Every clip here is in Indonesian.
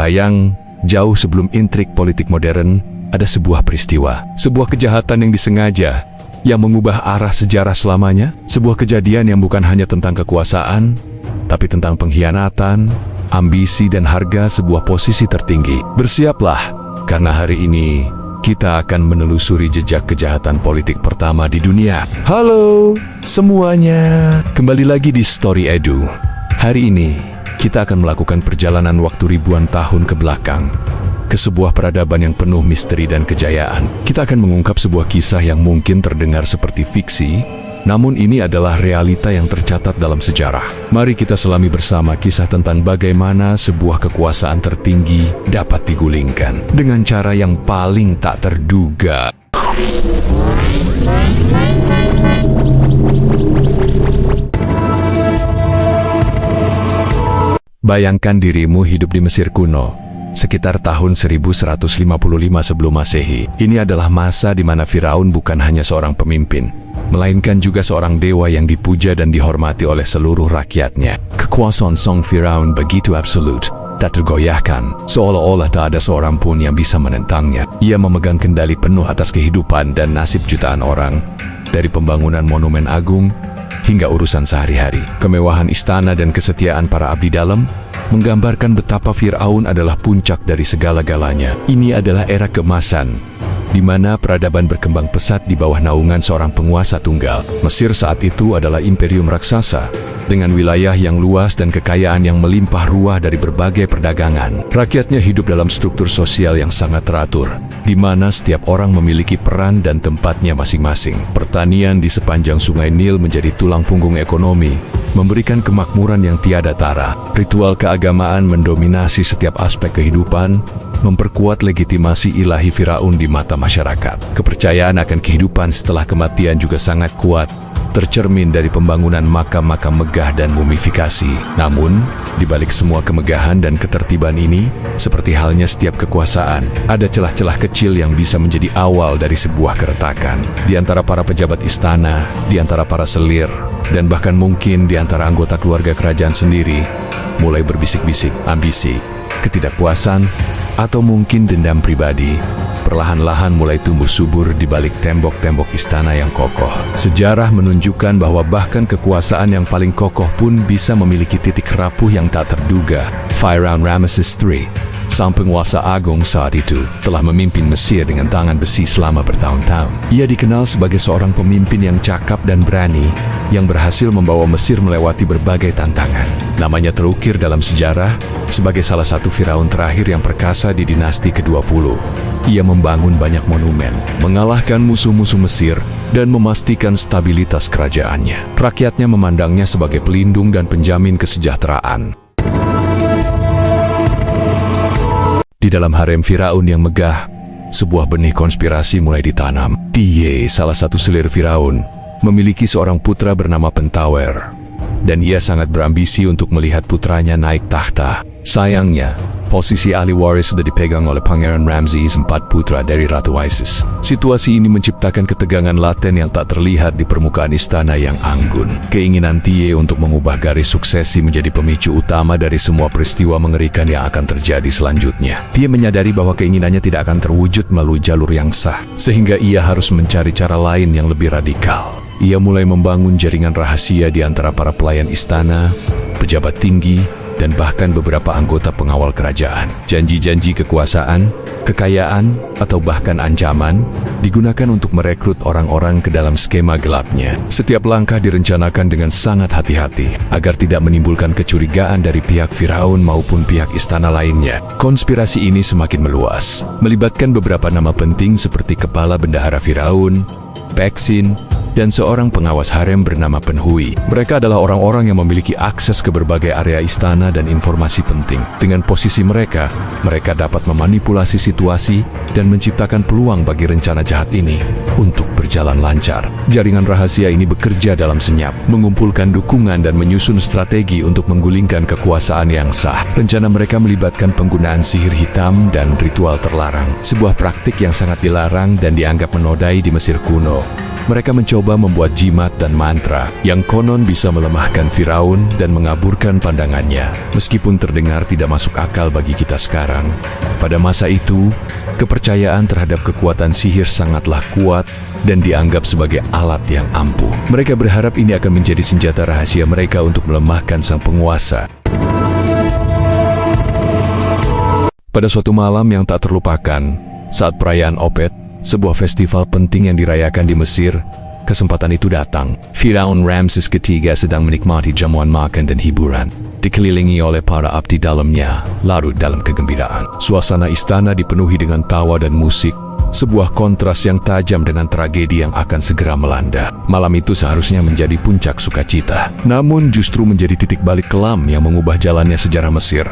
Sayang, jauh sebelum intrik politik modern, ada sebuah peristiwa, sebuah kejahatan yang disengaja, yang mengubah arah sejarah selamanya, sebuah kejadian yang bukan hanya tentang kekuasaan, tapi tentang pengkhianatan, ambisi dan harga sebuah posisi tertinggi. Bersiaplah, karena hari ini kita akan menelusuri jejak kejahatan politik pertama di dunia. Halo semuanya, kembali lagi di Story Edu. Hari ini kita akan melakukan perjalanan waktu ribuan tahun ke belakang, ke sebuah peradaban yang penuh misteri dan kejayaan. Kita akan mengungkap sebuah kisah yang mungkin terdengar seperti fiksi, namun ini adalah realita yang tercatat dalam sejarah. Mari kita selami bersama kisah tentang bagaimana sebuah kekuasaan tertinggi dapat digulingkan dengan cara yang paling tak terduga. Bayangkan dirimu hidup di Mesir kuno, sekitar tahun 1155 sebelum Masehi. Ini adalah masa di mana Firaun bukan hanya seorang pemimpin, melainkan juga seorang dewa yang dipuja dan dihormati oleh seluruh rakyatnya. Kekuasaan sang Firaun begitu absolut, tak tergoyahkan, seolah-olah tak ada seorang pun yang bisa menentangnya. Ia memegang kendali penuh atas kehidupan dan nasib jutaan orang, dari pembangunan monumen agung hingga urusan sehari-hari. Kemewahan istana dan kesetiaan para abdi dalam menggambarkan betapa Firaun adalah puncak dari segala-galanya. Ini adalah era keemasan, di mana peradaban berkembang pesat di bawah naungan seorang penguasa tunggal. Mesir saat itu adalah imperium raksasa, dengan wilayah yang luas dan kekayaan yang melimpah ruah dari berbagai perdagangan. Rakyatnya hidup dalam struktur sosial yang sangat teratur, di mana setiap orang memiliki peran dan tempatnya masing-masing. Pertanian di sepanjang sungai Nil menjadi tulang punggung ekonomi, memberikan kemakmuran yang tiada tara. Ritual keagamaan mendominasi setiap aspek kehidupan, memperkuat legitimasi ilahi Firaun di mata masyarakat. Kepercayaan akan kehidupan setelah kematian juga sangat kuat, tercermin dari pembangunan makam-makam megah dan mumifikasi. Namun, di balik semua kemegahan dan ketertiban ini, seperti halnya setiap kekuasaan, ada celah-celah kecil yang bisa menjadi awal dari sebuah keretakan. Di antara para pejabat istana, di antara para selir, dan bahkan mungkin di antara anggota keluarga kerajaan sendiri, mulai berbisik-bisik ambisi, ketidakpuasan, atau mungkin dendam pribadi, perlahan-lahan mulai tumbuh subur di balik tembok-tembok istana yang kokoh. Sejarah menunjukkan bahwa bahkan kekuasaan yang paling kokoh pun bisa memiliki titik rapuh yang tak terduga. Firaun Ramesses III, sang penguasa agung saat itu, telah memimpin Mesir dengan tangan besi selama bertahun-tahun. Ia dikenal sebagai seorang pemimpin yang cakap dan berani, yang berhasil membawa Mesir melewati berbagai tantangan. Namanya terukir dalam sejarah sebagai salah satu Firaun terakhir yang perkasa di dinasti ke-20. Ia membangun banyak monumen, mengalahkan musuh-musuh Mesir, dan memastikan stabilitas kerajaannya. Rakyatnya memandangnya sebagai pelindung dan penjamin kesejahteraan. Di dalam harem Firaun yang megah, sebuah benih konspirasi mulai ditanam. Tiye, salah satu selir Firaun, memiliki seorang putra bernama Pentawer, dan ia sangat berambisi untuk melihat putranya naik tahta. Sayangnya, posisi ahli waris sudah dipegang oleh Pangeran Ramses IV, putra dari Ratu Isis. Situasi ini menciptakan ketegangan laten yang tak terlihat di permukaan istana yang anggun. Keinginan Tiye untuk mengubah garis suksesi menjadi pemicu utama dari semua peristiwa mengerikan yang akan terjadi selanjutnya. Tiye menyadari bahwa keinginannya tidak akan terwujud melalui jalur yang sah, sehingga ia harus mencari cara lain yang lebih radikal. Ia mulai membangun jaringan rahasia di antara para pelayan istana, pejabat tinggi, dan bahkan beberapa anggota pengawal kerajaan. Janji-janji kekuasaan, kekayaan, atau bahkan ancaman digunakan untuk merekrut orang-orang ke dalam skema gelapnya. Setiap langkah direncanakan dengan sangat hati-hati agar tidak menimbulkan kecurigaan dari pihak Firaun maupun pihak istana lainnya. Konspirasi ini semakin meluas, melibatkan beberapa nama penting seperti kepala bendahara Firaun, Peksin, dan seorang pengawas harem bernama Penhui. Mereka adalah orang-orang yang memiliki akses ke berbagai area istana dan informasi penting. Dengan posisi mereka, mereka dapat memanipulasi situasi dan menciptakan peluang bagi rencana jahat ini untuk berjalan lancar. Jaringan rahasia ini bekerja dalam senyap, mengumpulkan dukungan dan menyusun strategi untuk menggulingkan kekuasaan yang sah. Rencana mereka melibatkan penggunaan sihir hitam dan ritual terlarang, sebuah praktik yang sangat dilarang dan dianggap menodai di Mesir kuno. Mereka mencoba membuat jimat dan mantra yang konon bisa melemahkan Firaun dan mengaburkan pandangannya. Meskipun terdengar tidak masuk akal bagi kita sekarang, pada masa itu, kepercayaan terhadap kekuatan sihir sangatlah kuat dan dianggap sebagai alat yang ampuh. Mereka berharap ini akan menjadi senjata rahasia mereka untuk melemahkan sang penguasa. Pada suatu malam yang tak terlupakan, saat perayaan Opet, sebuah festival penting yang dirayakan di Mesir, kesempatan itu datang. Firaun Ramses III sedang menikmati jamuan makan dan hiburan, dikelilingi oleh para abdi dalamnya, larut dalam kegembiraan. Suasana istana dipenuhi dengan tawa dan musik, sebuah kontras yang tajam dengan tragedi yang akan segera melanda. Malam itu seharusnya menjadi puncak sukacita, namun justru menjadi titik balik kelam yang mengubah jalannya sejarah Mesir.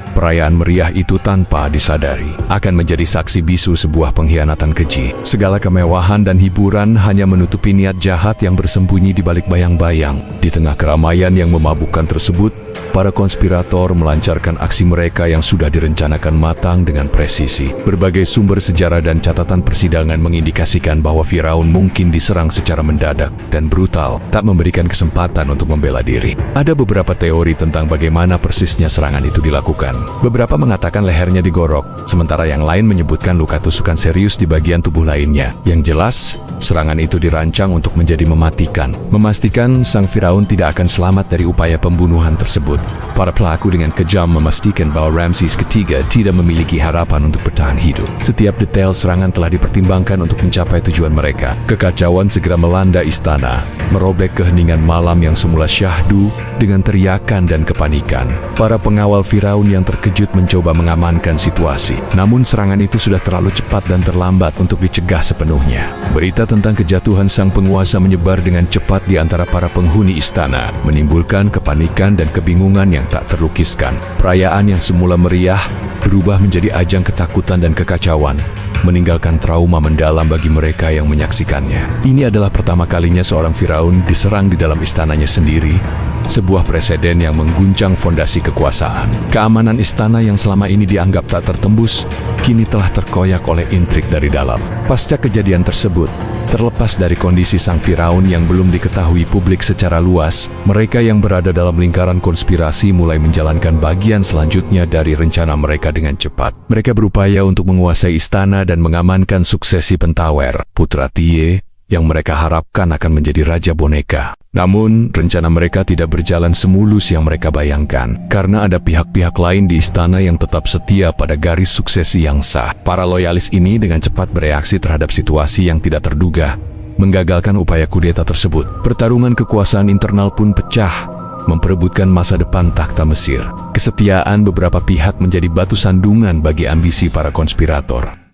Perayaan meriah itu tanpa disadari akan menjadi saksi bisu sebuah pengkhianatan keji. Segala kemewahan dan hiburan hanya menutupi niat jahat yang bersembunyi di balik bayang-bayang. Di tengah keramaian yang memabukkan tersebut, para konspirator melancarkan aksi mereka yang sudah direncanakan matang dengan presisi. Berbagai sumber sejarah dan catatan persidangan mengindikasikan bahwa Firaun mungkin diserang secara mendadak dan brutal, tak memberikan kesempatan untuk membela diri. Ada beberapa teori tentang bagaimana persisnya serangan itu dilakukan. Beberapa mengatakan lehernya digorok, sementara yang lain menyebutkan luka tusukan serius di bagian tubuh lainnya. Yang jelas, serangan itu dirancang untuk menjadi mematikan, memastikan sang Firaun tidak akan selamat dari upaya pembunuhan tersebut. Para pelaku dengan kejam memastikan bahwa Ramses III tidak memiliki harapan untuk bertahan hidup. Setiap detail serangan telah dipertimbangkan untuk mencapai tujuan mereka. Kekacauan segera melanda istana, merobek keheningan malam yang semula syahdu dengan teriakan dan kepanikan. Para pengawal Firaun yang terkejut mencoba mengamankan situasi. Namun serangan itu sudah terlalu cepat dan terlambat untuk dicegah sepenuhnya. Berita tentang kejatuhan sang penguasa menyebar dengan cepat di antara para penghuni istana, menimbulkan kepanikan dan kebingungan yang tak terlukiskan. Perayaan yang semula meriah berubah menjadi ajang ketakutan dan kekacauan, meninggalkan trauma mendalam bagi mereka yang menyaksikannya. Ini adalah pertama kalinya seorang Firaun diserang di dalam istananya sendiri, sebuah preseden yang mengguncang fondasi kekuasaan. Keamanan istana yang selama ini dianggap tak tertembus, kini telah terkoyak oleh intrik dari dalam. Pasca kejadian tersebut, terlepas dari kondisi sang Firaun yang belum diketahui publik secara luas, mereka yang berada dalam lingkaran konspirasi mulai menjalankan bagian selanjutnya dari rencana mereka dengan cepat. Mereka berupaya untuk menguasai istana dan mengamankan suksesi Pentawer, putra Tie, yang mereka harapkan akan menjadi raja boneka. Namun, rencana mereka tidak berjalan semulus yang mereka bayangkan, karena ada pihak-pihak lain di istana yang tetap setia pada garis suksesi yang sah. Para loyalis ini dengan cepat bereaksi terhadap situasi yang tidak terduga, menggagalkan upaya kudeta tersebut. Pertarungan kekuasaan internal pun pecah, memperebutkan masa depan takhta Mesir. Kesetiaan beberapa pihak menjadi batu sandungan bagi ambisi para konspirator.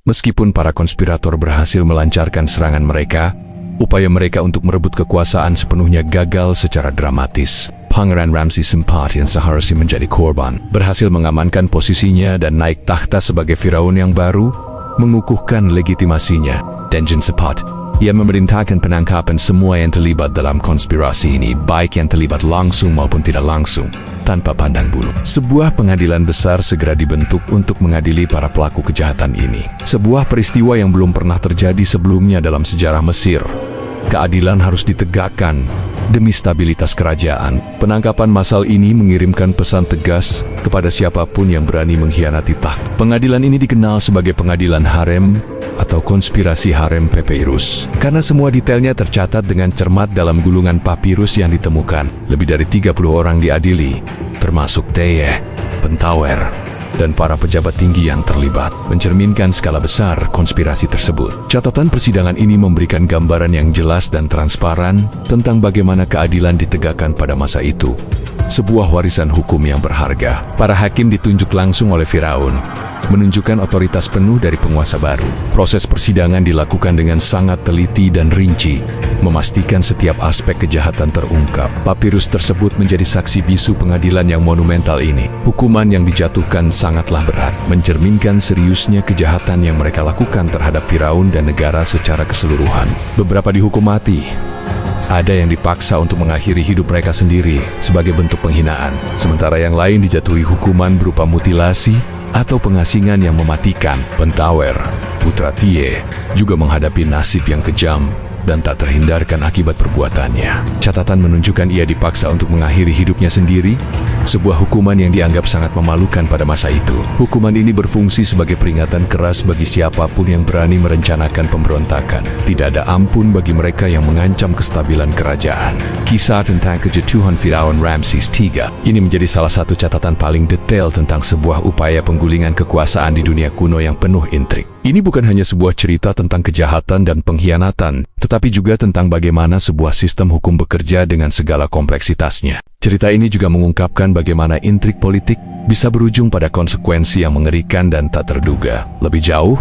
Meskipun para konspirator berhasil melancarkan serangan mereka, upaya mereka untuk merebut kekuasaan sepenuhnya gagal secara dramatis. Pangeran Ramses IV yang seharusnya menjadi korban, berhasil mengamankan posisinya dan naik takhta sebagai Firaun yang baru, mengukuhkan legitimasinya. Denjin Sepat, ia memerintahkan penangkapan semua yang terlibat dalam konspirasi ini, baik yang terlibat langsung maupun tidak langsung, tanpa pandang bulu. Sebuah pengadilan besar segera dibentuk untuk mengadili para pelaku kejahatan ini. Sebuah peristiwa yang belum pernah terjadi sebelumnya dalam sejarah Mesir. Keadilan harus ditegakkan demi stabilitas kerajaan. Penangkapan massal ini mengirimkan pesan tegas kepada siapapun yang berani mengkhianati takhta. Pengadilan ini dikenal sebagai pengadilan harem atau konspirasi harem papyrus, karena semua detailnya tercatat dengan cermat dalam gulungan papirus yang ditemukan. Lebih dari 30 orang diadili, termasuk Tie, Pentawer, dan para pejabat tinggi yang terlibat, mencerminkan skala besar konspirasi tersebut. Catatan persidangan ini memberikan gambaran yang jelas dan transparan tentang bagaimana keadilan ditegakkan pada masa itu. Sebuah warisan hukum yang berharga. Para hakim ditunjuk langsung oleh Firaun, menunjukkan otoritas penuh dari penguasa baru. Proses persidangan dilakukan dengan sangat teliti dan rinci, memastikan setiap aspek kejahatan terungkap. Papirus tersebut menjadi saksi bisu pengadilan yang monumental ini. Hukuman yang dijatuhkan sangatlah berat, mencerminkan seriusnya kejahatan yang mereka lakukan terhadap Firaun dan negara secara keseluruhan. Beberapa dihukum mati. Ada yang dipaksa untuk mengakhiri hidup mereka sendiri sebagai bentuk penghinaan, sementara yang lain dijatuhi hukuman berupa mutilasi atau pengasingan yang mematikan. Pentawer, putra Tie juga menghadapi nasib yang kejam dan tak terhindarkan akibat perbuatannya. Catatan menunjukkan ia dipaksa untuk mengakhiri hidupnya sendiri, sebuah hukuman yang dianggap sangat memalukan pada masa itu. Hukuman ini berfungsi sebagai peringatan keras bagi siapapun yang berani merencanakan pemberontakan. Tidak ada ampun bagi mereka yang mengancam kestabilan kerajaan. Kisah tentang kejatuhan Firaun Ramses III ini menjadi salah satu catatan paling detail tentang sebuah upaya penggulingan kekuasaan di dunia kuno yang penuh intrik. Ini bukan hanya sebuah cerita tentang kejahatan dan pengkhianatan, tetapi juga tentang bagaimana sebuah sistem hukum bekerja dengan segala kompleksitasnya. Cerita ini juga mengungkapkan bagaimana intrik politik bisa berujung pada konsekuensi yang mengerikan dan tak terduga. Lebih jauh,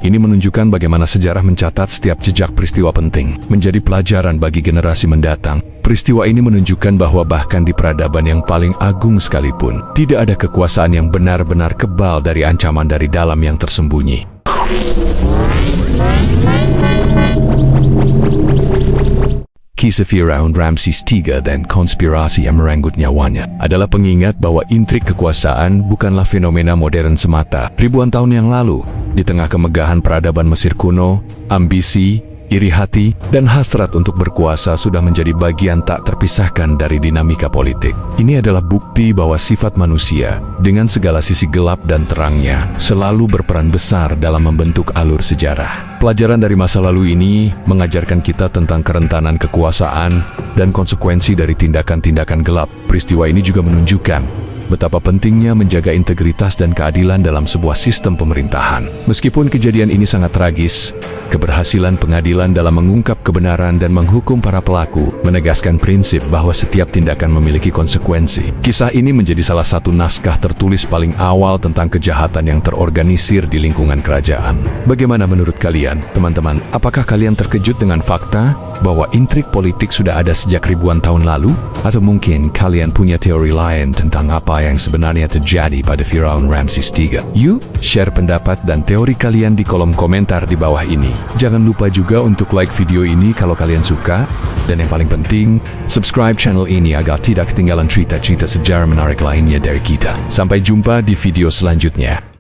ini menunjukkan bagaimana sejarah mencatat setiap jejak peristiwa penting, menjadi pelajaran bagi generasi mendatang. Peristiwa ini menunjukkan bahwa bahkan di peradaban yang paling agung sekalipun, tidak ada kekuasaan yang benar-benar kebal dari ancaman dari dalam yang tersembunyi. Kisah Firaun Ramses III dan konspirasi yang merenggut nyawanya adalah pengingat bahwa intrik kekuasaan bukanlah fenomena modern semata. Ribuan tahun yang lalu, di tengah kemegahan peradaban Mesir kuno, ambisi, iri hati, dan hasrat untuk berkuasa sudah menjadi bagian tak terpisahkan dari dinamika politik. Ini adalah bukti bahwa sifat manusia, dengan segala sisi gelap dan terangnya, selalu berperan besar dalam membentuk alur sejarah. Pelajaran dari masa lalu ini mengajarkan kita tentang kerentanan kekuasaan dan konsekuensi dari tindakan-tindakan gelap. Peristiwa ini juga menunjukkan betapa pentingnya menjaga integritas dan keadilan dalam sebuah sistem pemerintahan. Meskipun kejadian ini sangat tragis, keberhasilan pengadilan dalam mengungkap kebenaran dan menghukum para pelaku menegaskan prinsip bahwa setiap tindakan memiliki konsekuensi. Kisah ini menjadi salah satu naskah tertulis paling awal tentang kejahatan yang terorganisir di lingkungan kerajaan. Bagaimana menurut kalian, teman-teman? Apakah kalian terkejut dengan fakta bahwa intrik politik sudah ada sejak ribuan tahun lalu? Atau mungkin kalian punya teori lain tentang apa yang sebenarnya terjadi pada Firaun Ramses III? Yuk, share pendapat dan teori kalian di kolom komentar di bawah ini. Jangan lupa juga untuk like video ini kalau kalian suka. Dan yang paling penting, subscribe channel ini agar tidak ketinggalan cerita-cerita sejarah menarik lainnya dari kita. Sampai jumpa di video selanjutnya.